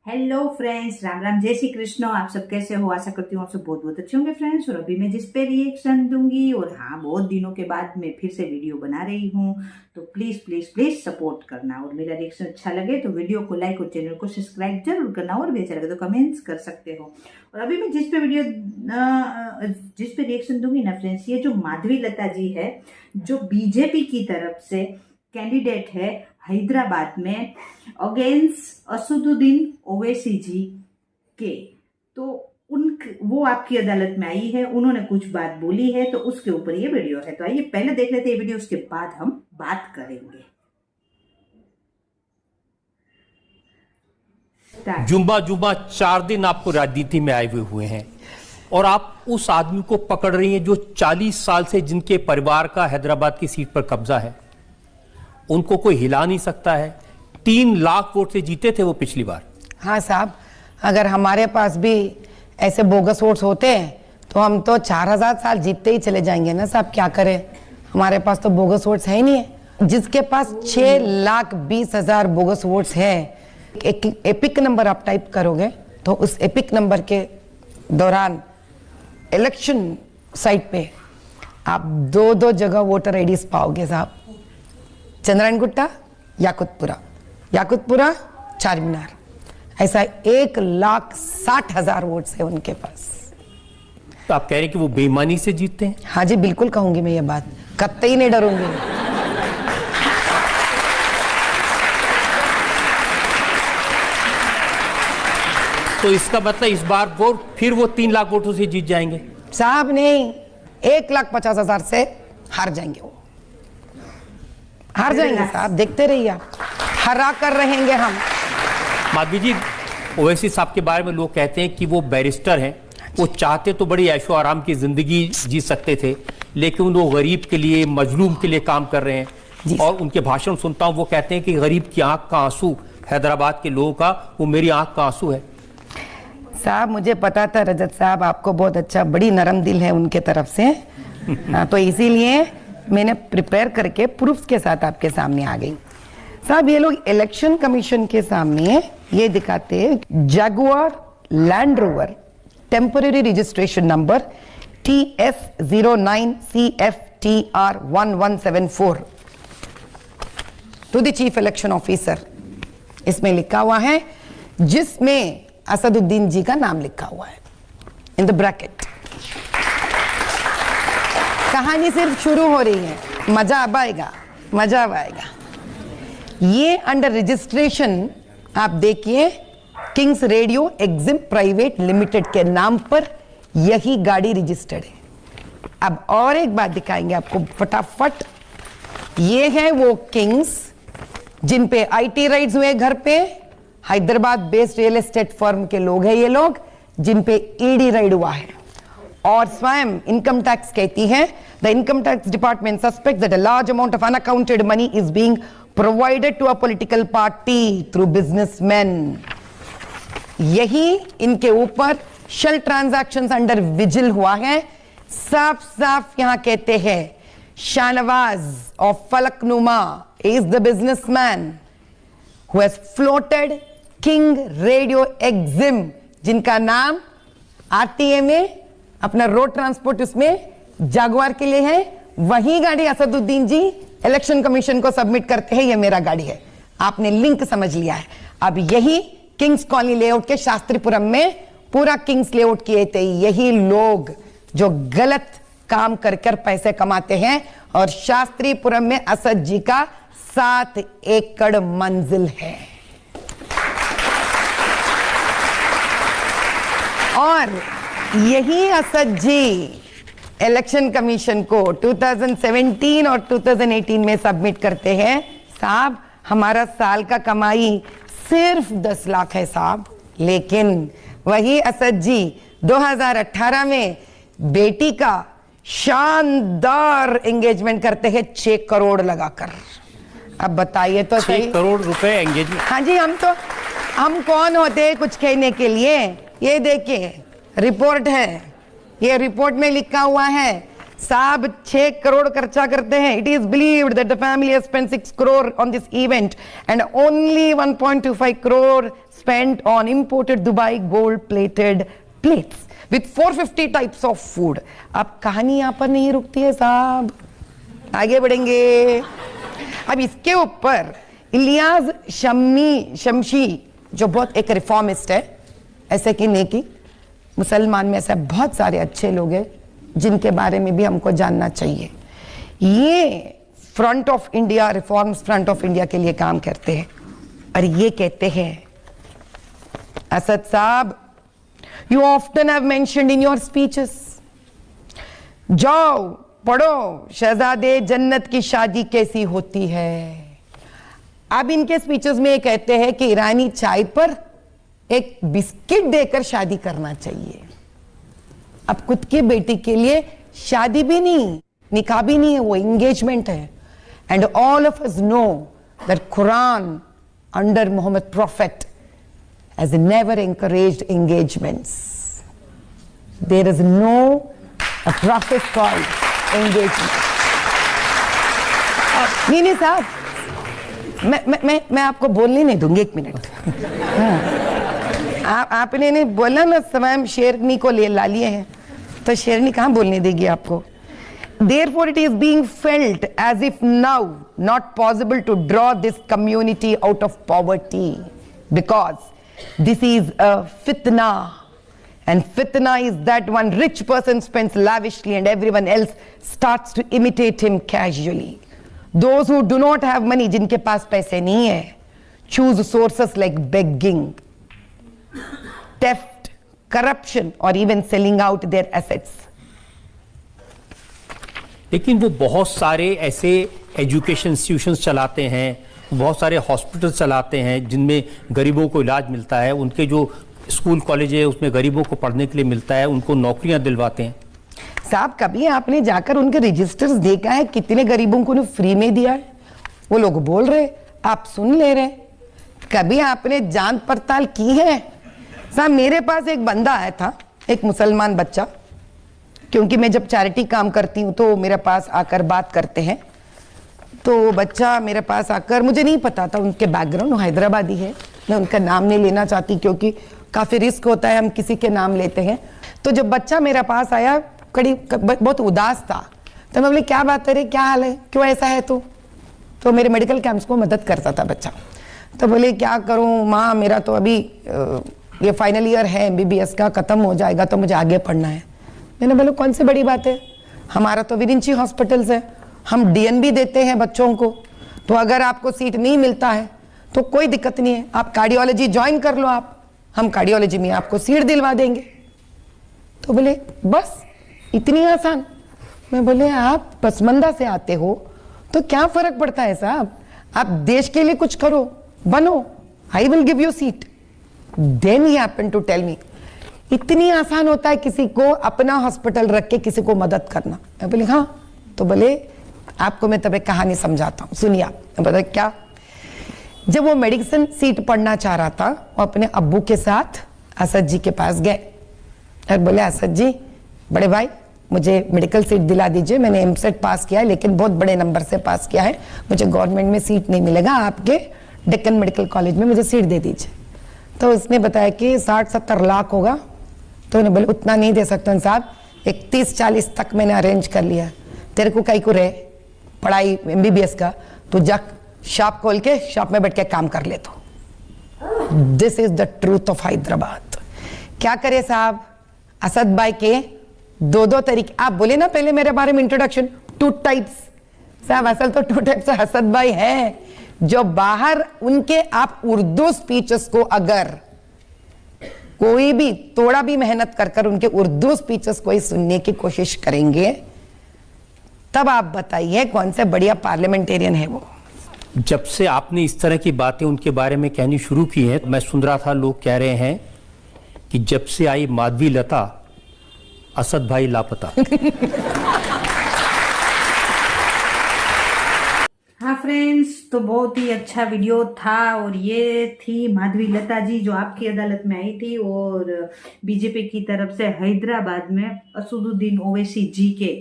Hello friends, Ram Ram, जय श्री कृष्ण। आप सब कैसे हो? आशा करती हूँ आप सब बहुत बहुत अच्छे होंगे फ्रेंड्स। और अभी मैं जिस पे रिएक्शन दूंगी, और हाँ, बहुत दिनों के बाद मैं फिर से वीडियो बना रही हूँ, तो प्लीज़ प्लीज़ प्लीज़ सपोर्ट करना। और मेरा रिएक्शन अच्छा लगे तो वीडियो को लाइक और चैनल को सब्सक्राइब जरूर करना, और भी अच्छा लगे तो कमेंट्स कर सकते हो। और अभी मैं जिस पे रिएक्शन दूंगी ना फ्रेंड्स, ये जो माधवी लता जी है, जो बीजेपी की तरफ से कैंडिडेट है हैदराबाद में अगेंस्ट असदुद्दीन ओवैसी जी के, तो वो आपकी अदालत में आई है, उन्होंने कुछ बात बोली है, तो उसके ऊपर ये वीडियो है। तो आइए पहले देख लेते हैं ये वीडियो, उसके बाद हम बात करेंगे। जुम्मा 4 दिन आपको राजनीति में आए हुए हैं, और आप उस आदमी को पकड़ रही हैं जो 40 साल से जिनके परिवार का हैदराबाद की सीट पर कब्जा है। उनको कोई हिला नहीं सकता है। 3 लाख वोट से जीते थे वो पिछली बार। हाँ साहब, अगर हमारे पास भी ऐसे बोगस वोट्स होते हैं तो हम तो 4000 साल जीतते ही चले जाएंगे ना साहब। क्या करें, हमारे पास तो बोगस वोट्स है ही नहीं है। जिसके पास 6,20,000 बोगस वोट्स है, एक एपिक नंबर आप टाइप करोगे तो उस एपिक नंबर के दौरान इलेक्शन साइट पे आप 2 जगह वोटर आईडीज पाओगे साहब। चंद्रायण गुट्टा, याकुतपुरा, चारमीनार, ऐसा 1,60,000 वोट्स है उनके पास। तो आप कह रहे हैं कि वो बेईमानी से जीतते हैं? हाँ जी, बिल्कुल कहूंगी मैं ये बात, कतई नहीं डरूंगी। तो इसका मतलब इस बार फिर वो 3 लाख वोटों से जीत जाएंगे? साहब नहीं, 1,50,000 से हार जाएंगे। वो हार जाएंगे साहब, देखते रहिए आप, हरा कर रहेंगे हम। माधवी जी, ओवैसी साहब के बारे में लोग कहते हैं कि वो बैरिस्टर हैं, वो चाहते तो बड़ी ऐशो आराम की जिंदगी जी सकते थे, लेकिन वो गरीब के लिए, मजलूम के लिए काम कर रहे हैं। और उनके भाषण सुनता हूं, वो कहते हैं कि गरीब की आंख का आंसू, हैदराबाद के लोगों का, वो मेरी आंख का आंसू है। साहब मुझे पता था रजत साहब, आपको बहुत अच्छा, बड़ी नरम दिल है उनके तरफ से। तो इसीलिए मैंने प्रिपेयर करके प्रूफ्स के साथ आपके सामने आ गई। साहब ये लोग इलेक्शन कमीशन के सामने ये दिखाते हैं, Jaguar Land Rover temporary registration number TS09CFTR1174 to the chief election officer. इसमें लिखा हुआ है, जिसमें असदुद्दीन जी का नाम लिखा हुआ है इन द ब्रैकेट। कहानी सिर्फ शुरू हो रही है, मजा अब आएगा, मजा अब आएगा। ये अंडर रजिस्ट्रेशन आप देखिए, Kings radio EXIM private limited के नाम पर यही गाड़ी रजिस्टर्ड है। अब और एक बात दिखाएंगे आपको फटाफट। ये है वो किंग्स जिन पे आईटी राइड्स हुए घर पे, Hyderabad based real estate firm के लोग हैं ये लोग, जिन पे ईडी राइड हुआ है। और स्वयं इनकम टैक्स कहती है, the income tax department suspect that a large amount of unaccounted money is being provided to a political party through businessman. यही इनके ऊपर शेल ट्रांजैक्शंस अंडर विजिल हुआ है। साफ साफ यहां कहते हैं, Shahnawaz of Falaknuma is the businessman who has floated King Radio Exim, जिनका नाम आरटीए में अपना रोड ट्रांसपोर्ट उसमें जागवार के लिए है। वही गाड़ी असदुद्दीन जी इलेक्शन कमीशन को सबमिट करते हैं, ये मेरा गाड़ी है। आपने लिंक समझ लिया है। अब यही किंग्स कॉलोनी लेआउट के शास्त्रीपुरम में पूरा किंग्स लेआउट किए थे यही लोग, जो गलत काम कर कर पैसे कमाते हैं। और शास्त्रीपुरम में असद जी का 7 एकड़ मंजिल है। और यही असद जी इलेक्शन कमीशन को 2017 और 2018 में सबमिट करते हैं। साहब हमारा साल का कमाई सिर्फ 10 लाख है साहब, लेकिन वही असद जी 2018 में बेटी का शानदार एंगेजमेंट करते हैं 6 करोड़ लगाकर। अब बताइए तो 6 करोड़ रुपए एंगेजमेंट? हाँ जी, हम कौन होते हैं कुछ कहने के लिए। ये देखिए रिपोर्ट है, ये रिपोर्ट में लिखा हुआ है, साहब 6 करोड़ खर्चा करते हैं। It is believed that the family has spent 6 crore on this event and only 1.25 crore spent on imported Dubai gold plated plates with 450 types of food. अब कहानी यहाँ पर नहीं रुकती है साहब, आगे बढ़ेंगे। अब इसके ऊपर इलियास शमशी जो बहुत एक रिफॉर्मिस्ट है, ऐसे कि नहीं कि मुसलमान में ऐसे बहुत सारे अच्छे लोग हैं जिनके बारे में भी हमको जानना चाहिए। ये front of India, reforms front of India के लिए काम करते हैं और ये कहते हैं, असद साहब, you often have mentioned in your speeches, जाओ पढ़ो शहजादे जन्नत की शादी कैसी होती है। अब इनके स्पीचेस में ये कहते हैं कि ईरानी चाय पर एक बिस्किट देकर शादी करना चाहिए। अब खुद की बेटी के लिए शादी भी नहीं, निकाह भी नहीं है, वो एंगेजमेंट है। And all of us know that Quran under Mohammad prophet has never encouraged engagements. There is no a process called engagement. नहीं साहब, मैं आपको बोलने नहीं दूंगी, एक मिनट। आपने नहीं बोला ना, समय शेरनी को ला लिए हैं, तो शेरनी कहाँ बोलने देगी आपको। Therefore, it is being felt as if now not possible to draw this community out of poverty, because this is a fitna, and fitna is that one rich person spends lavishly and everyone else starts to imitate him casually. Those who do not have money, जिनके पास पैसे नहीं है, choose sources like begging, theft, corruption, or even selling out their assets. लेकिन वो बहुत सारे ऐसे education institutions चलाते हैं, बहुत सारे हॉस्पिटल चलाते हैं जिनमें गरीबों को इलाज मिलता है, उनके जो स्कूल कॉलेज है उसमें गरीबों को पढ़ने के लिए मिलता है, उनको नौकरियां दिलवाते हैं। साहब, कभी आपने जाकर उनके रजिस्टर्स देखा है कितने गरीबों को फ्री में दिया है? वो लोग बोल रहे, आप सुन ले रहे। कभी आपने जांच पड़ताल की है? साहब, मेरे पास एक बंदा आया था, एक मुसलमान बच्चा, क्योंकि मैं जब चैरिटी काम करती हूँ तो मेरे पास आकर बात करते हैं। तो बच्चा मेरे पास आकर, मुझे नहीं पता था उनके बैकग्राउंड, वो हैदराबादी है, मैं उनका नाम नहीं लेना चाहती क्योंकि काफ़ी रिस्क होता है हम किसी के नाम लेते हैं। तो जब बच्चा मेरे पास आया, बहुत उदास था, तो मैं बोली क्या बात है रे, क्या हाल है, क्यों ऐसा है तू? तो मेरे मेडिकल कैंप्स को मदद करता था बच्चा। तो बोले क्या करूँ माँ, मेरा तो अभी ये फाइनल ईयर है MBBS का, ख़त्म हो जाएगा तो मुझे आगे पढ़ना है। मैंने बोला कौन सी बड़ी बात है, हमारा तो विरिंची हॉस्पिटल्स है, हम DN भी देते हैं बच्चों को, तो अगर आपको सीट नहीं मिलता है तो कोई दिक्कत नहीं है, आप कार्डियोलॉजी ज्वाइन कर लो, हम कार्डियोलॉजी में आपको सीट दिलवा देंगे। तो बोले बस इतनी आसान? मैं बोले आप पसमंदा से आते हो तो क्या फर्क पड़ता है साहब, आप देश के लिए कुछ करो, बनो, I will give you seat. Then he happen to tell me, इतनी आसान होता है किसी को अपना हॉस्पिटल रख के किसी को मदद करना? मैं बोली हाँ। तो बोले आपको मैं तब एक कहानी समझाता हूँ, सुनिए आप। मैं बता क्या, जब वो मेडिसिन सीट पढ़ना चाह रहा था, वो अपने अब्बू के साथ असद जी के पास गए और बोले असद जी, बड़े भाई मुझे मेडिकल सीट दिला दीजिए, मैंने MSET पास किया है लेकिन बहुत बड़े नंबर से पास किया है, मुझे गवर्नमेंट में सीट नहीं मिलेगा, आपके डेक्कन मेडिकल कॉलेज में मुझे सीट दे दीजिए। तो उसने बताया कि 60-70 लाख होगा। तो उन्हें बोले उतना नहीं दे सकते साहब, 31-40 तक मैंने अरेंज कर लिया, तेरे को कहीं को रहे पढ़ाई MBBS का, तो जा शॉप खोल के शॉप में बैठ के काम कर ले। तो this is the truth of Hyderabad. क्या करे साहब, असद भाई के दो तरीके। आप बोले ना पहले मेरे बारे में इंट्रोडक्शन, 2 टाइप्स साहब, असल तो 2 टाइप्स असद भाई हैं, जो बाहर उनके आप उर्दू स्पीचेस को अगर कोई भी थोड़ा भी मेहनत कर उनके उर्दू स्पीचेस को ही सुनने की कोशिश करेंगे, तब आप बताइए कौन से बढ़िया पार्लियामेंटेरियन है वो। जब से आपने इस तरह की बातें उनके बारे में कहनी शुरू की हैं, मैं सुन रहा था लोग कह रहे हैं कि जब से आई माधवी लता, असद भाई लापता। हाँ फ्रेंड्स, तो बहुत ही अच्छा वीडियो था, और ये थी माधवी लता जी जो आपकी अदालत में आई थी, और बीजेपी की तरफ से हैदराबाद में असदुद्दीन ओवैसी जी के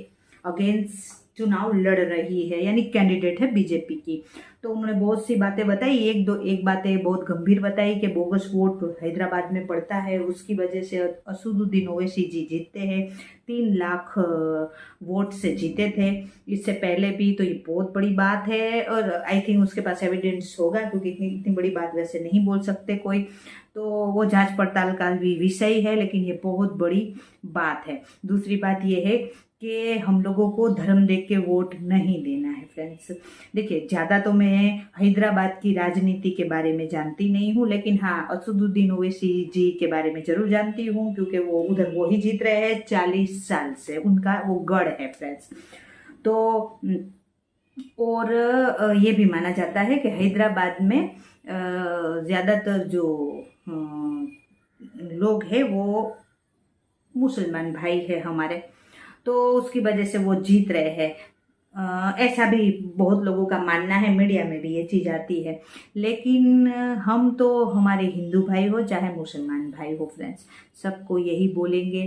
अगेंस्ट चुनाव लड़ रही है, यानी कैंडिडेट है बीजेपी की। तो उन्होंने बहुत सी बातें बताई, एक बातें बहुत गंभीर बताई कि बोगस वोट हैदराबाद में पड़ता है, उसकी वजह से असदुद्दीन ओवैसी जी जीतते हैं। 3 लाख वोट से जीते थे इससे पहले भी, तो ये बहुत बड़ी बात है। और आई थिंक उसके पास एविडेंस होगा, क्योंकि इतनी बड़ी बात वैसे नहीं बोल सकते कोई, तो वो जांच पड़ताल का भी विषय है, लेकिन ये बहुत बड़ी बात है। दूसरी बात ये है कि हम लोगों को धर्म देख के वोट नहीं देना है फ्रेंड्स। देखिए, ज़्यादा तो मैं हैदराबाद की राजनीति के बारे में जानती नहीं हूँ, लेकिन हाँ, असदुद्दीन ओवैसी जी के बारे में जरूर जानती हूँ, क्योंकि वो उधर वो ही जीत रहे हैं 40 साल से, उनका वो गढ़ है फ्रेंड्स। तो और ये भी माना जाता है कि हैदराबाद में ज़्यादातर जो लोग हैं वो मुसलमान भाई है हमारे, तो उसकी वजह से वो जीत रहे हैं। ऐसा भी बहुत लोगों का मानना है, मीडिया में भी ये चीज़ आती है। लेकिन हम तो हमारे हिंदू भाई हो चाहे मुसलमान भाई हो फ्रेंड्स, सबको यही बोलेंगे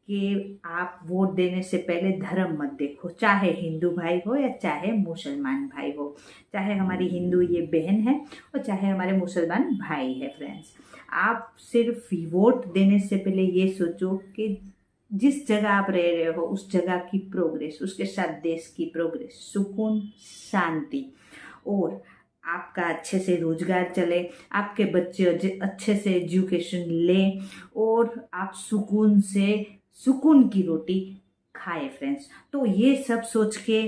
कि आप वोट देने से पहले धर्म मत देखो, चाहे हिंदू भाई हो या चाहे मुसलमान भाई हो, चाहे हमारी हिंदू ये बहन है और चाहे हमारे मुसलमान भाई है फ्रेंड्स। आप सिर्फ वोट देने से पहले ये सोचो कि जिस जगह आप रह रहे हो उस जगह की प्रोग्रेस, उसके साथ देश की प्रोग्रेस, सुकून, शांति, और आपका अच्छे से रोजगार चले, आपके बच्चे अच्छे से एजुकेशन लें और आप सुकून से सुकून की रोटी खाए फ्रेंड्स। तो ये सब सोच के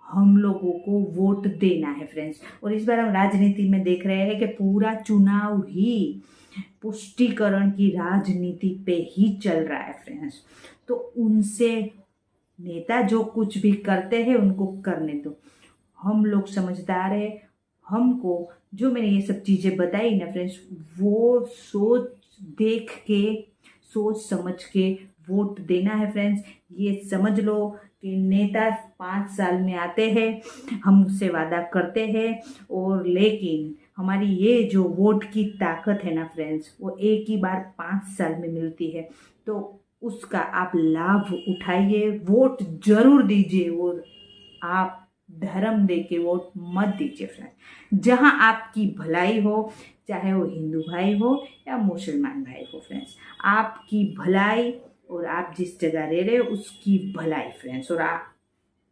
हम लोगों को वोट देना है फ्रेंड्स। और इस बार हम राजनीति में देख रहे हैं कि पूरा चुनाव ही पुष्टिकरण की राजनीति पे ही चल रहा है फ्रेंड्स। तो उनसे नेता जो कुछ भी करते हैं उनको करने दो, हम लोग समझदार है, हमको जो मैंने ये सब चीज़ें बताई ना फ्रेंड्स, वो देख के सोच समझ के वोट देना है फ्रेंड्स। ये समझ लो कि नेता 5 साल में आते हैं, हमसे वादा करते हैं, और लेकिन हमारी ये जो वोट की ताकत है ना फ्रेंड्स, वो एक ही बार 5 साल में मिलती है। तो उसका आप लाभ उठाइए, वोट जरूर दीजिए, और आप धर्म दे के वोट मत दीजिए फ्रेंड्स। जहां आपकी भलाई हो, चाहे वो हिंदू भाई हो या मुसलमान भाई हो फ्रेंड्स, आपकी भलाई और आप जिस जगह रह रहे हो उसकी भलाई फ्रेंड्स, और आप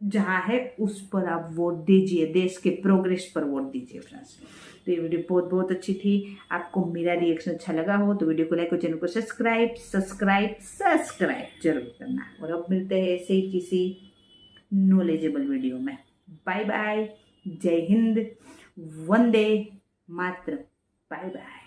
जहाँ है उस पर आप वोट दीजिए, देश के प्रोग्रेस पर वोट दीजिए फ्रेंड्स। तो ये वीडियो बहुत बहुत अच्छी थी। आपको मेरा रिएक्शन अच्छा लगा हो तो वीडियो को लाइक और चैनल को सब्सक्राइब जरूर करना। और अब मिलते हैं ऐसे ही किसी नॉलेजेबल वीडियो में। बाय बाय, जय हिंद, वंदे मातरम, बाय बाय।